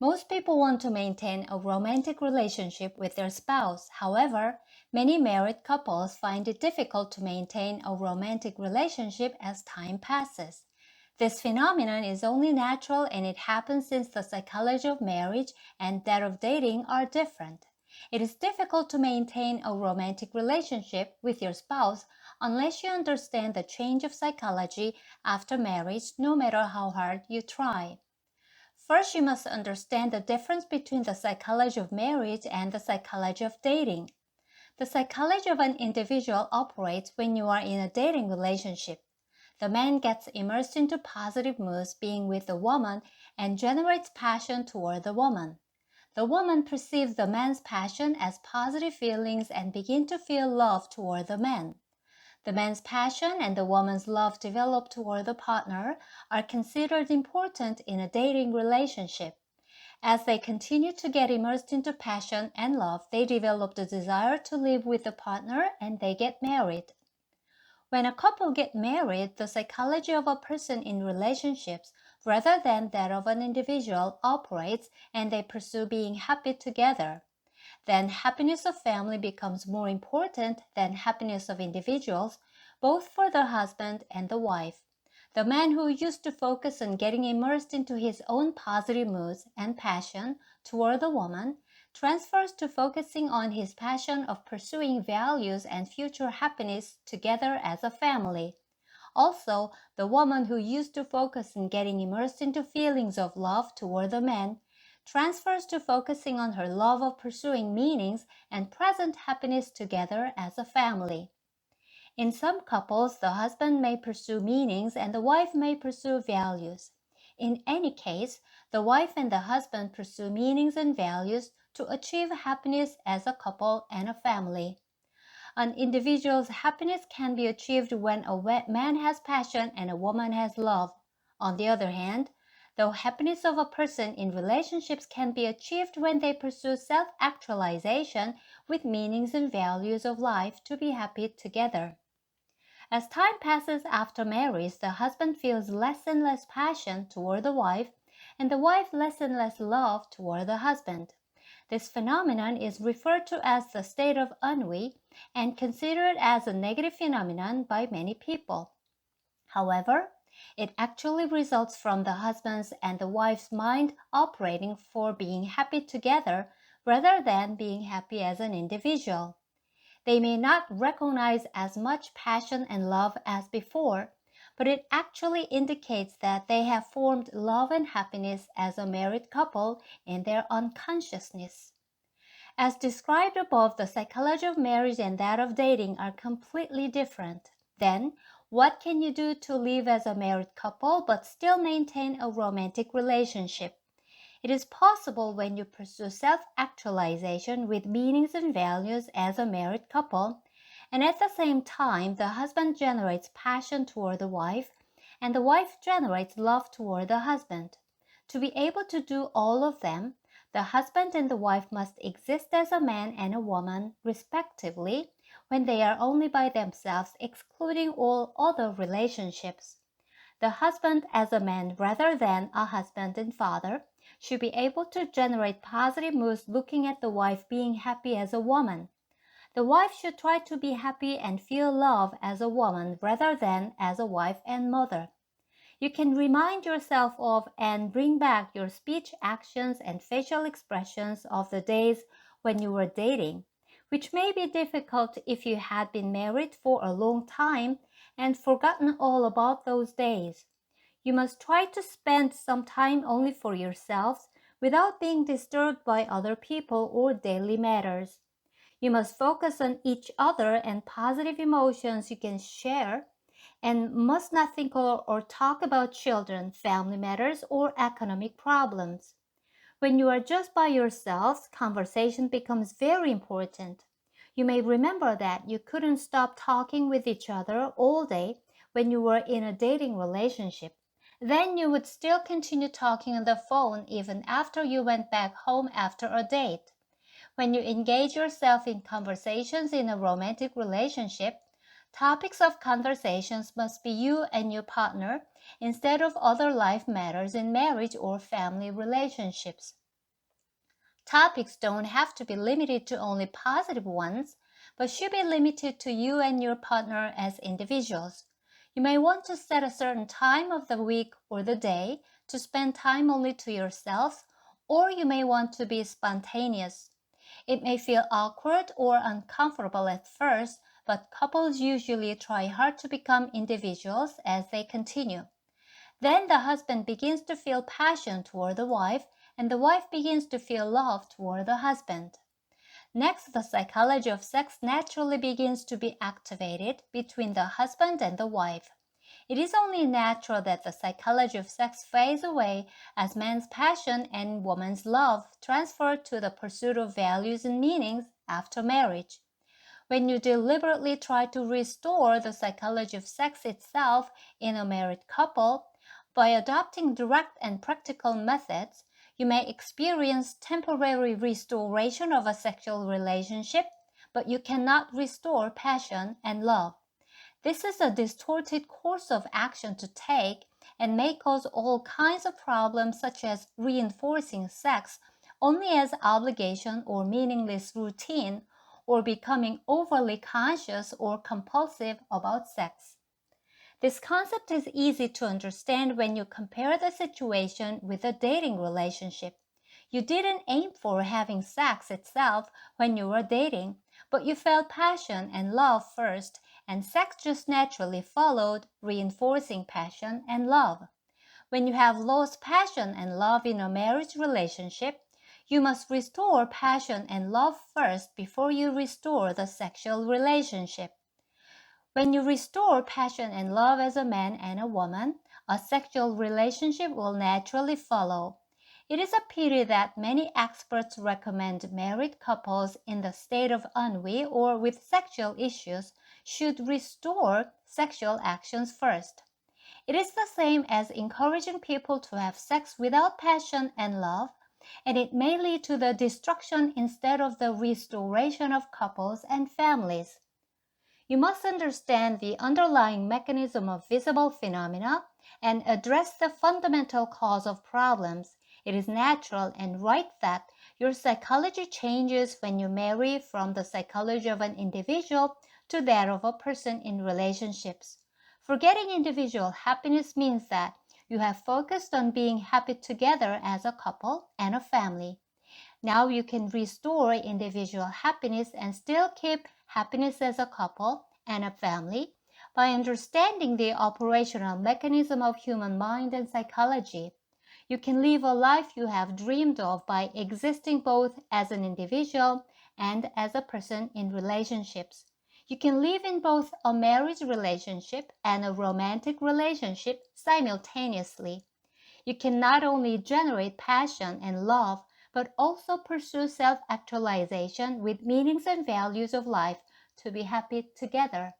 Most people want to maintain a romantic relationship with their spouse. However, many married couples find it difficult to maintain a romantic relationship as time passes. This phenomenon is only natural and it happens since the psychology of marriage and that of dating are different. It is difficult to maintain a romantic relationship with your spouse unless you understand the change of psychology after marriage, no matter how hard you try. First, you must understand the difference between the psychology of marriage and the psychology of dating. The psychology of an individual operates when you are in a dating relationship. The man gets immersed into positive moods being with the woman and generates passion toward the woman. The woman perceives the man's passion as positive feelings and begins to feel love toward the man. The man's passion and the woman's love developed toward the partner are considered important in a dating relationship. As they continue to get immersed into passion and love, they develop the desire to live with the partner and they get married. When a couple get married, the psychology of a person in relationships rather than that of an individual operates and they pursue being happy together. Then happiness of family becomes more important than happiness of individuals, both for the husband and the wife. The man who used to focus on getting immersed into his own positive moods and passion toward the woman transfers to focusing on his passion of pursuing values and future happiness together as a family. Also, the woman who used to focus on getting immersed into feelings of love toward the man transfers to focusing on her love of pursuing meanings and present happiness together as a family. In some couples, the husband may pursue meanings and the wife may pursue values. In any case, the wife and the husband pursue meanings and values to achieve happiness as a couple and a family. An individual's happiness can be achieved when a man has passion and a woman has love. On the other hand, the happiness of a person in relationships can be achieved when they pursue self-actualization with meanings and values of life to be happy together. As time passes after marriage, the husband feels less and less passion toward the wife, and the wife less and less love toward the husband. This phenomenon is referred to as the state of ennui and considered as a negative phenomenon by many people. However, it actually results from the husband's and the wife's mind operating for being happy together rather than being happy as an individual. They may not recognize as much passion and love as before, but it actually indicates that they have formed love and happiness as a married couple in their unconsciousness. As described above, the psychology of marriage and that of dating are completely different. Then, what can you do to live as a married couple but still maintain a romantic relationship? It is possible when you pursue self-actualization with meanings and values as a married couple, and at the same time, the husband generates passion toward the wife, and the wife generates love toward the husband. To be able to do all of them, the husband and the wife must exist as a man and a woman, respectively, when they are only by themselves, excluding all other relationships. The husband as a man rather than a husband and father should be able to generate positive moods looking at the wife being happy as a woman. The wife should try to be happy and feel love as a woman rather than as a wife and mother. You can remind yourself of and bring back your speech, actions, and facial expressions of the days when you were dating, which may be difficult if you had been married for a long time and forgotten all about those days. You must try to spend some time only for yourselves without being disturbed by other people or daily matters. You must focus on each other and positive emotions you can share and must not think or talk about children, family matters, or economic problems. When you are just by yourselves, conversation becomes very important. You may remember that you couldn't stop talking with each other all day when you were in a dating relationship. Then you would still continue talking on the phone even after you went back home after a date. When you engage yourself in conversations in a romantic relationship, topics of conversations must be you and your partner instead of other life matters in marriage or family relationships. Topics don't have to be limited to only positive ones, but should be limited to you and your partner as individuals. You may want to set a certain time of the week or the day to spend time only to yourself, or you may want to be spontaneous. It may feel awkward or uncomfortable at first, but couples usually try hard to become individuals as they continue. Then the husband begins to feel passion toward the wife, and the wife begins to feel love toward the husband. Next, the psychology of sex naturally begins to be activated between the husband and the wife. It is only natural that the psychology of sex fades away as man's passion and woman's love transfer to the pursuit of values and meanings after marriage. When you deliberately try to restore the psychology of sex itself in a married couple, by adopting direct and practical methods, you may experience temporary restoration of a sexual relationship, but you cannot restore passion and love. This is a distorted course of action to take and may cause all kinds of problems such as reinforcing sex only as obligation or meaningless routine, or becoming overly conscious or compulsive about sex. This concept is easy to understand when you compare the situation with a dating relationship. You didn't aim for having sex itself when you were dating, but you felt passion and love first, and sex just naturally followed, reinforcing passion and love. When you have lost passion and love in a marriage relationship, you must restore passion and love first before you restore the sexual relationship. When you restore passion and love as a man and a woman, a sexual relationship will naturally follow. It is a pity that many experts recommend married couples in the state of ennui or with sexual issues should restore sexual actions first. It is the same as encouraging people to have sex without passion and love, and it may lead to the destruction instead of the restoration of couples and families. You must understand the underlying mechanism of visible phenomena and address the fundamental cause of problems. It is natural and right that your psychology changes when you marry from the psychology of an individual to that of a person in relationships. Forgetting individual happiness means that you have focused on being happy together as a couple and a family. Now you can restore individual happiness and still keep happiness as a couple and a family by understanding the operational mechanism of human mind and psychology. You can live a life you have dreamed of by existing both as an individual and as a person in relationships. You can live in both a marriage relationship and a romantic relationship simultaneously. You can not only generate passion and love, but also pursue self-actualization with meanings and values of life to be happy together.